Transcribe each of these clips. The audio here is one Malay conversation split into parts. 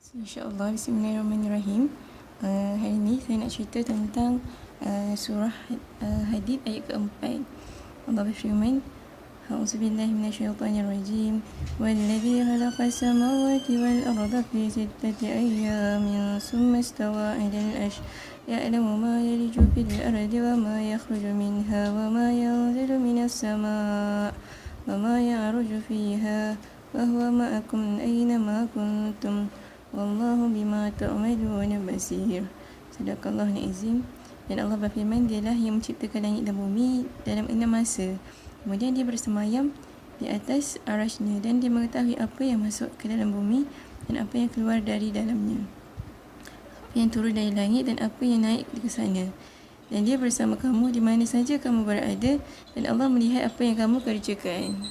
InsyaAllah, Bismillahirrahmanirrahim. Hari ini saya nak cerita tentang surah Hadid ayat keempat. Allah berfirman, A'udzubillahi minasyaitonirrajim. Walladzi khalaqas samawati wal arda fi sittati ayyamin thumma istawa 'alal 'arsy ya'lamu ma yaliju fil ardi wa ma yakhruju minha wa ma yanzilu minas sama' wa ma ya'ruju fiha wa huwa ma'akum aynama kuntum wallahu bima ta'maluna basir. Sadaqallahul azim. Dan Allah berfirman, dialah yang menciptakan langit dan bumi dalam 6 masa. Kemudian dia bersemayam di atas arasy-Nya dan dia mengetahui apa yang masuk ke dalam bumi dan apa yang keluar dari dalamnya, apa yang turun dari langit dan apa yang naik ke sana. Dan dia bersama kamu di mana saja kamu berada, dan Allah melihat apa yang kamu kerjakan.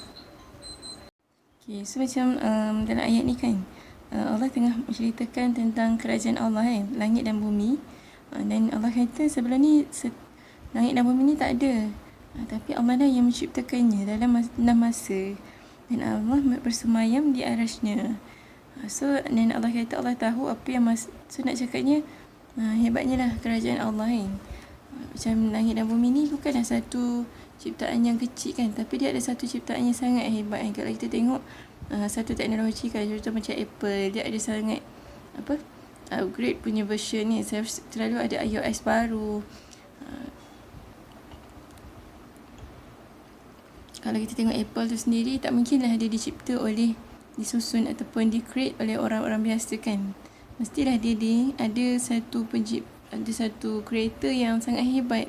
Okay, so macam dalam ayat ni kan, Allah tengah menceritakan tentang kerajaan Allah kan, langit dan bumi. Dan Allah kata sebelum ni langit dan bumi ni tak ada, tapi Allah lah yang menciptakannya dalam 6 masa. Dan Allah bersemayam di arasy-Nya. So, dan Allah kata Allah tahu apa yang so nak cakapnya, hebatnya lah kerajaan Allah kan. Macam langit dan bumi ni bukanlah satu ciptaan yang kecil kan, tapi dia ada satu ciptaan yang sangat hebat kan. Kalau kita tengok satu teknologi kan, contoh macam Apple, dia ada sangat upgrade punya version ni, selalu ada iOS baru. Kalau kita tengok Apple tu sendiri, tak mungkinlah dia disusun ataupun di-create oleh orang-orang biasa kan. Mestilah dia ada satu creator yang sangat hebat.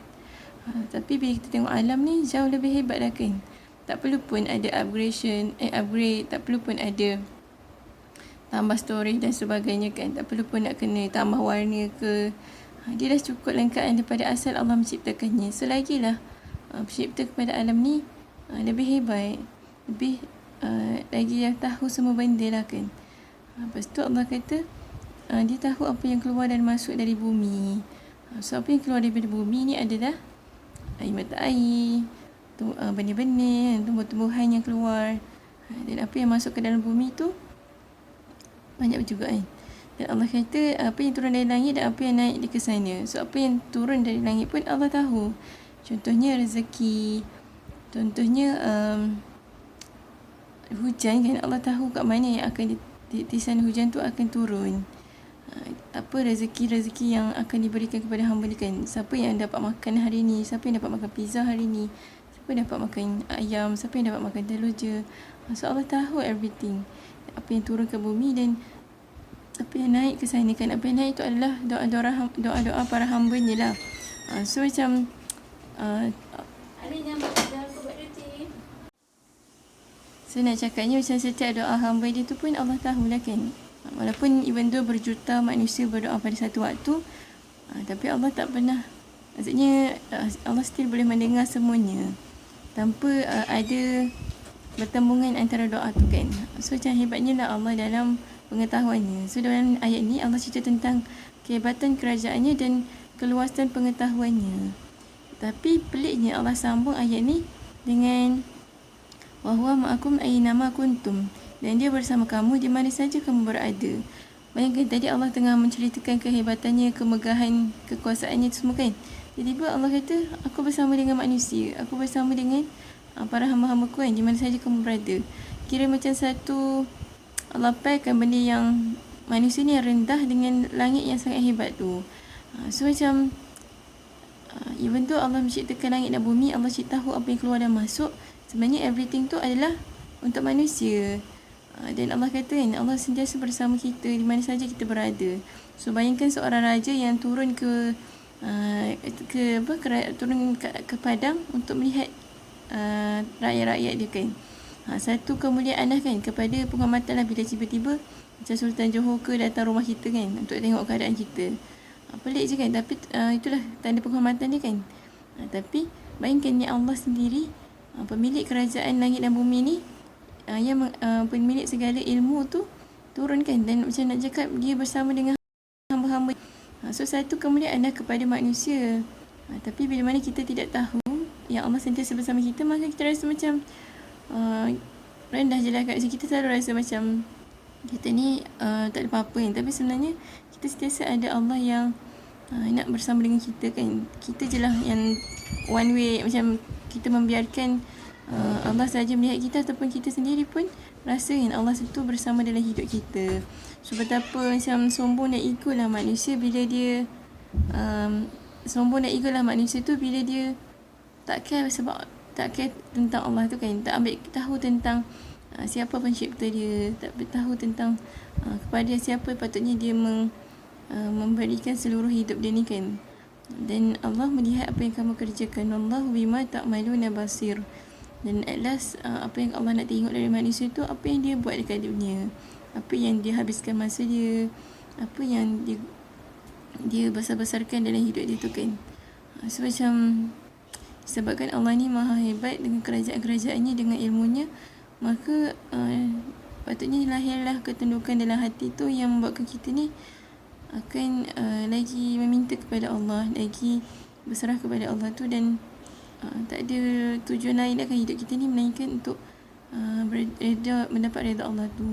Tapi bila kita tengok alam ni, jauh lebih hebat lah kan. Tak perlu pun ada upgrade, tak perlu pun ada tambah storage dan sebagainya kan. Tak perlu pun nak kena tambah warna ke. Dia dah cukup lengkap daripada asal Allah menciptakannya. Selagilah pencipta kepada alam ni lebih hebat, lebih lagi yang tahu semua benda lah kan. Lepas tu Allah kata dia tahu apa yang keluar dan masuk dari bumi. So apa yang keluar daripada bumi ni adalah air mata air, benih-benih, tumbuh-tumbuhan yang keluar. Dan apa yang masuk ke dalam bumi tu banyak juga kan. Dan Allah kata apa yang turun dari langit dan apa yang naik ke sana. So apa yang turun dari langit pun Allah tahu. Contohnya rezeki, contohnya hujan kan, Allah tahu kat mana yang akan titisan hujan tu akan turun. Apa rezeki-rezeki yang akan diberikan kepada hamba ni kan. Siapa yang dapat makan hari ni, siapa yang dapat makan pizza hari ni, siapa yang dapat makan ayam, siapa yang dapat makan telur je. So Allah tahu everything, apa yang turun ke bumi dan apa yang naik ke sana kan. Apa yang naik tu adalah doa-doa para hamba-Nya lah. So macam so nak cakapnya macam setiap doa hamba dia tu pun Allah tahu lah kan. Walaupun even though berjuta manusia berdoa pada satu waktu, tapi Allah tak pernah, maksudnya Allah still boleh mendengar semuanya tanpa ada bertembungan antara doa tu kan. So macam hebatnya lah Allah dalam pengetahuannya. So dalam ayat ni Allah cerita tentang kehebatan kerajaannya dan keluasan pengetahuannya. Tapi peliknya Allah sambung ayat ni dengan wa huwa ma'akum aynama kuntum, dan dia bersama kamu di mana saja kamu berada. Bayangkan tadi Allah tengah menceritakan kehebatannya, kemegahan, kekuasaannya semua kan. Tiba-tiba Allah kata aku bersama dengan manusia, aku bersama dengan para hamba-hamba-Ku kan, di mana saja kamu berada. Kira macam satu Allah pairkan benda yang manusia ni yang rendah dengan langit yang sangat hebat tu. So macam even tu Allah menciptakan langit dan bumi, Allah tahu apa yang keluar dan masuk. Sebenarnya everything tu adalah untuk manusia. Dan Allah kata kan, Allah sentiasa bersama kita di mana saja kita berada. So bayangkan seorang raja yang turun ke padang untuk melihat rakyat-rakyat dia kan. Satu kemuliaan lah kan, kepada penghormatan lah bila tiba-tiba macam Sultan Johor ke datang rumah kita kan untuk tengok keadaan kita. Pelik je kan, tapi itulah tanda penghormatan dia kan. Tapi bayangkan ni Allah sendiri, pemilik kerajaan langit dan bumi ni, yang pemilik segala ilmu tu turun kan. Dan macam nak cakap dia bersama dengan hamba-hamba. So satu kemuliaan dah kepada manusia. Tapi bila mana kita tidak tahu yang Allah sentiasa bersama kita, maka kita rasa macam rendah je lah kat situ. Kita selalu rasa macam kita ni tak ada apa-apa kan, tapi sebenarnya kita sentiasa ada Allah yang nak bersama dengan kita kan. Kita je lah yang one way, macam kita membiarkan Allah saja melihat kita, ataupun kita sendiri pun rasa kan Allah itu bersama dalam hidup kita. So betapa macam sombong dan ego lah manusia bila dia sombong dan ego lah manusia tu bila dia tak care tentang Allah tu kan, tak ambil tahu tentang siapa pencipta dia, tak tahu tentang kepada siapa patutnya dia memberikan seluruh hidup dia ni kan. Dan Allah melihat apa yang kamu kerjakan. Wallahu bima ta'maluna basir. Dan at last apa yang Allah nak tengok dari manusia tu, apa yang dia buat dekat dunia, apa yang dia habiskan masa dia, apa yang dia besar-besarkan dalam hidup dia tu kan. So macam sebabkan Allah ni maha hebat dengan kerajaan-kerajaannya, dengan ilmunya, maka patutnya lahirlah ketundukan dalam hati tu yang membuatkan kita ni akan lagi meminta kepada Allah, lagi berserah kepada Allah tu, dan tak ada tujuan lain akan hidup kita ni melainkan untuk mendapat redha Allah tu.